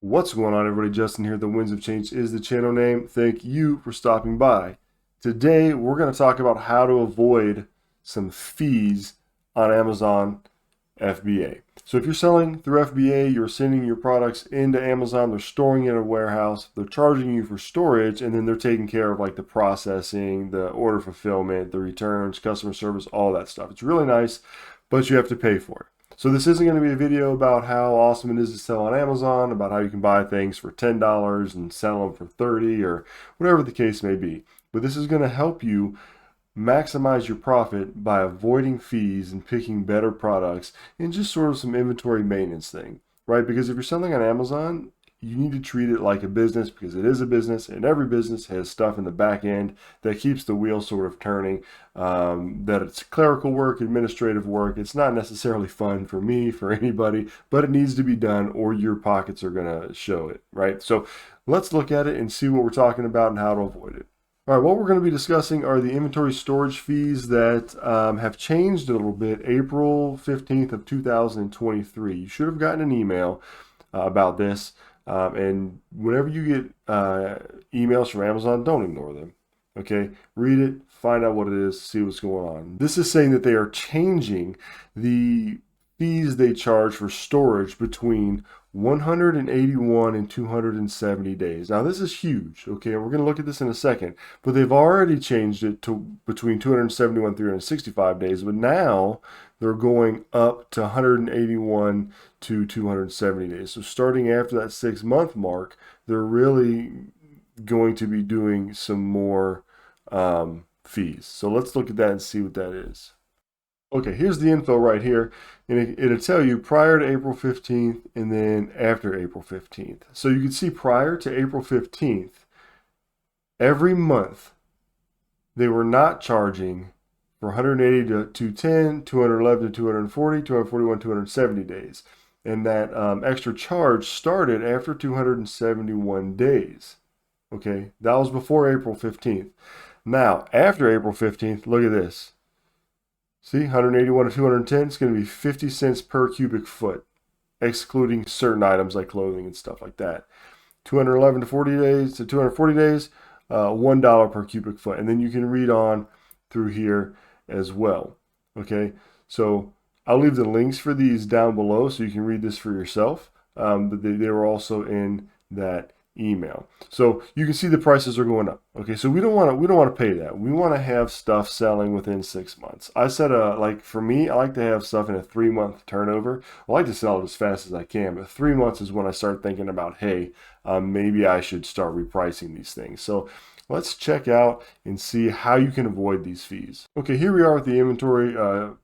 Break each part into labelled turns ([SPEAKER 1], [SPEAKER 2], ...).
[SPEAKER 1] What's going on, everybody? Justin here. The Winds of Change is the channel name. Thank you for stopping by. Today, we're going to talk about how to avoid some fees on Amazon FBA. So if you're selling through FBA, you're sending your products into Amazon, they're storing it in a warehouse, they're charging you for storage, and then they're taking care of like the processing, the order fulfillment, the returns, customer service, all that stuff. It's really nice, but you have to pay for it. So this isn't going to be a video about how awesome it is to sell on Amazon, about how you can buy things for $10 and sell them for $30 or whatever the case may be. But this is going to help you maximize your profit by avoiding fees and picking better products and just sort of some inventory maintenance thing, right? Because if you're selling on Amazon, you need to treat it like a business because it is a business, and every business has stuff in the back end that keeps the wheel sort of turning. That it's clerical work, administrative work. It's not necessarily fun for me, for anybody, but it needs to be done or your pockets are going to show it, right? So let's look at it and see what we're talking about and how to avoid it. All right, what we're going to be discussing are the inventory storage fees that have changed a little bit April 15th of 2023. You should have gotten an email about this. And whenever you get emails from Amazon, don't ignore them. Okay, read it, find out what it is, see what's going on. This is saying that they are changing the fees they charge for storage between 181 and 270 days. Now this is huge, okay, and we're going to look at this in a second, but they've already changed it to between 271 and 365 days, but now they're going up to 181 to 270 days. So starting after that 6-month mark, they're really going to be doing some more fees. So let's look at that and see what that is. Okay, here's the info right here, and it'll tell you prior to April 15th and then after April 15th. So you can see prior to April 15th, every month they were not charging for 180 to 210, 211 to 240, 241, 270 days. And that extra charge started after 271 days. Okay, that was before April 15th. Now, after April 15th, look at this. See, 181 to 210, it's going to be 50 cents per cubic foot, excluding certain items like clothing and stuff like that. 211 to 40 days to 240 days, $1 per cubic foot. And then you can read on through here as well. Okay, so I'll leave the links for these down below so you can read this for yourself. But they were also in that email. So you can see the prices are going up. Okay, so we don't want to pay that. We want to have stuff selling within 6 months. I said like for me, I like to have stuff in a 3-month turnover. I like to sell it as fast as I can, but 3 months is when I start thinking about, hey, maybe I should start repricing these things. So let's check out and see how you can avoid these fees. Okay, here we are with the inventory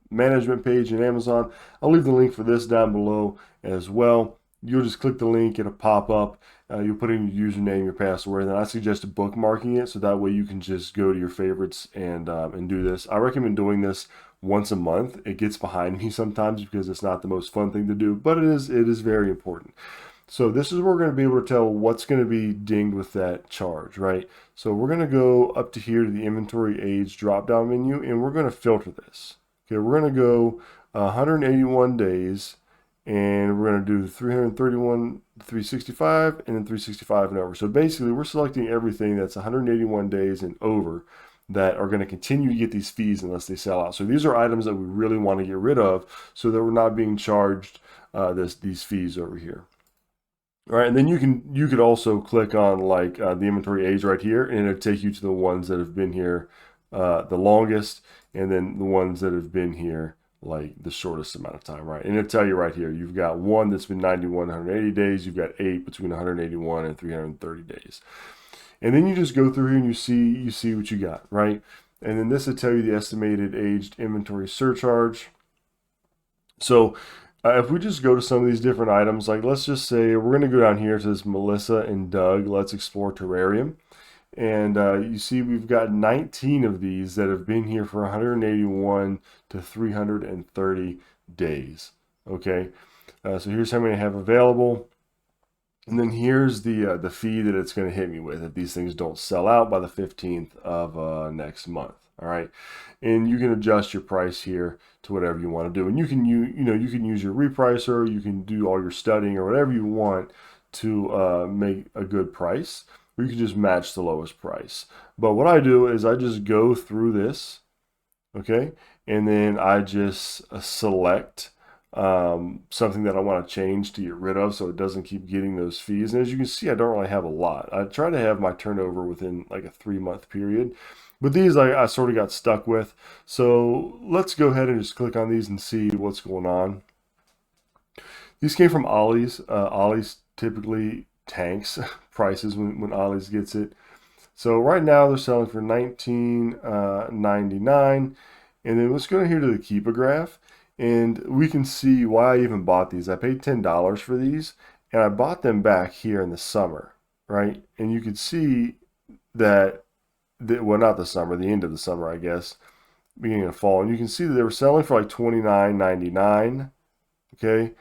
[SPEAKER 1] management page in Amazon. I'll leave the link for this down below as well. You'll just click the link, it'll pop up. You'll put in your username, your password, and then I suggest bookmarking it so that way you can just go to your favorites and do this. I recommend doing this once a month. It gets behind me sometimes because it's not the most fun thing to do, but it is very important. So this is where we're going to be able to tell what's going to be dinged with that charge, right? So we're going to go up to here to the inventory age drop-down menu, and we're going to filter this. Okay, we're going to go 181 days, and we're going to do 331, 365, and then 365 and over. So basically, we're selecting everything that's 181 days and over that are going to continue to get these fees unless they sell out. So these are items that we really want to get rid of so that we're not being charged these fees over here. All right, and then you could also click on like the inventory age right here, and it'll take you to the ones that have been here the longest, and then the ones that have been here like the shortest amount of time, right? And it'll tell you right here, you've got one that's been 91, 180 days, you've got 8 between 181 and 330 days. And then you just go through here and you see what you got, right? And then this will tell you the estimated aged inventory surcharge. So if we just go to some of these different items, like let's just say we're going to go down here to this Melissa and Doug Let's Explore Terrarium. And you see we've got 19 of these that have been here for 181 to 330 days. Okay, so here's how many I have available. And then here's the fee that it's going to hit me with if these things don't sell out by the 15th of next month. All right, and you can adjust your price here to whatever you want to do, and you can you can use your repricer, you can do all your studying or whatever you want to make a good price, or you can just match the lowest price. But what I do is I just go through this, okay, and then I just select something that I want to change to get rid of so it doesn't keep getting those fees. And as you can see, I don't really have a lot. I try to have my turnover within like a 3-month period, but these I sort of got stuck with. So let's go ahead and just click on these and see what's going on. These came from Ollie's. Ollie's typically tanks prices when Ollie's gets it. So right now they're selling for $19.99. And then let's go here to the Keepa graph, and we can see why I even bought these. I paid $10 for these, and I bought them back here in the summer, right? And you can see that, well, not the summer, the end of the summer, I guess, beginning of fall. And you can see that they were selling for like $29.99, okay?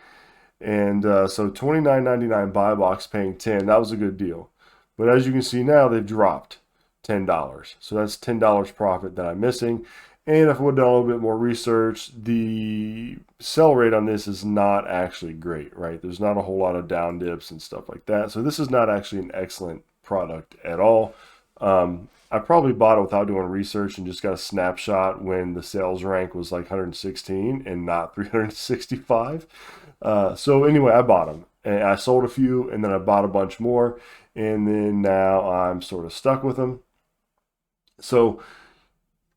[SPEAKER 1] And so $29.99 buy box, paying $10. That was a good deal. But as you can see now, they've dropped $10. So that's $10 profit that I'm missing. And if I would have done a little bit more research, the sell rate on this is not actually great, right? There's not a whole lot of down dips and stuff like that. So this is not actually an excellent product at all. I probably bought it without doing research and just got a snapshot when the sales rank was like 116 and not 365. So anyway, I bought them. And I sold a few, and then I bought a bunch more. And then now I'm sort of stuck with them. So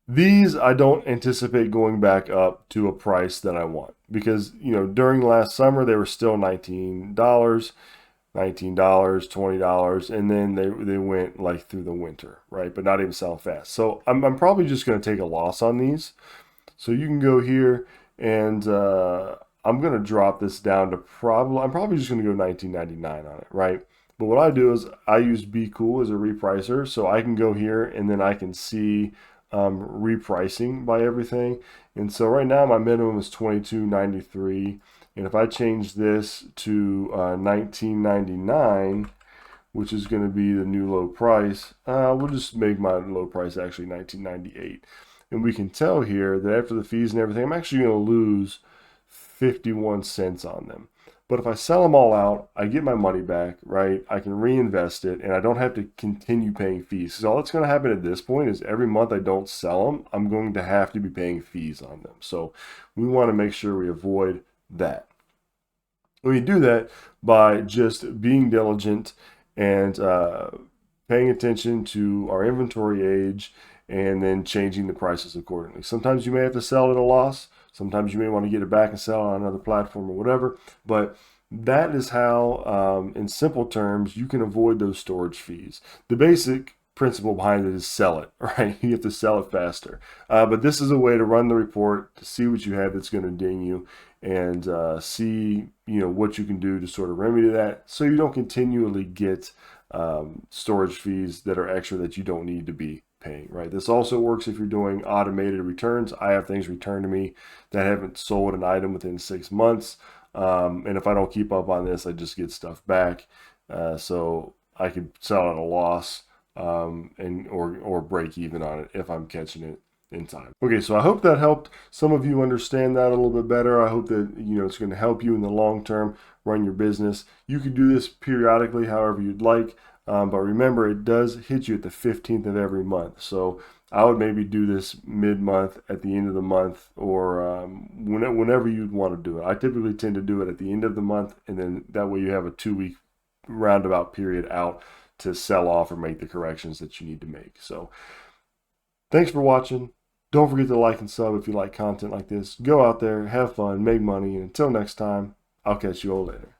[SPEAKER 1] these I don't anticipate going back up to a price that I want, because, you know, during last summer they were still $19, $20, and then they went like through the winter, right? But not even selling fast. So I'm probably just going to take a loss on these. So you can go here, and I'm going to drop this down to I'm probably just going to go $19.99 on it, right? But what I do is I use Be Cool as a repricer, so I can go here and then I can see repricing by everything. And so right now my minimum is $22.93, and if I change this to $19.99, which is going to be the new low price, we'll just make my low price actually $19.98. And we can tell here that after the fees and everything, I'm actually going to lose 51 cents on them. But if I sell them all out, I get my money back, right? I can reinvest it, and I don't have to continue paying fees. So all that's going to happen at this point is every month I don't sell them, I'm going to have to be paying fees on them. So we want to make sure we avoid that. We do that by just being diligent and paying attention to our inventory age, and then changing the prices accordingly. Sometimes you may have to sell at a loss. Sometimes you may want to get it back and sell it on another platform or whatever. But that is how, in simple terms, you can avoid those storage fees. The basic principle behind it is sell it, right? You have to sell it faster. But this is a way to run the report, to see what you have that's going to ding you, and see, you know, what you can do to sort of remedy that, so you don't continually get storage fees that are extra that you don't need to be paying, right? This also works if you're doing automated returns. I have things returned to me that haven't sold an item within 6 months. And if I don't keep up on this, I just get stuff back. So I could sell at a loss or break even on it if I'm catching it in time. Okay, so I hope that helped some of you understand that a little bit better. I hope that, you know, it's going to help you in the long term run your business. You can do this periodically, however you'd like. But remember, it does hit you at the 15th of every month. So I would maybe do this mid-month, at the end of the month, or whenever you'd want to do it. I typically tend to do it at the end of the month, and then that way you have a 2-week roundabout period out to sell off or make the corrections that you need to make. So thanks for watching. Don't forget to like and sub if you like content like this. Go out there, have fun, make money, and until next time, I'll catch you all later.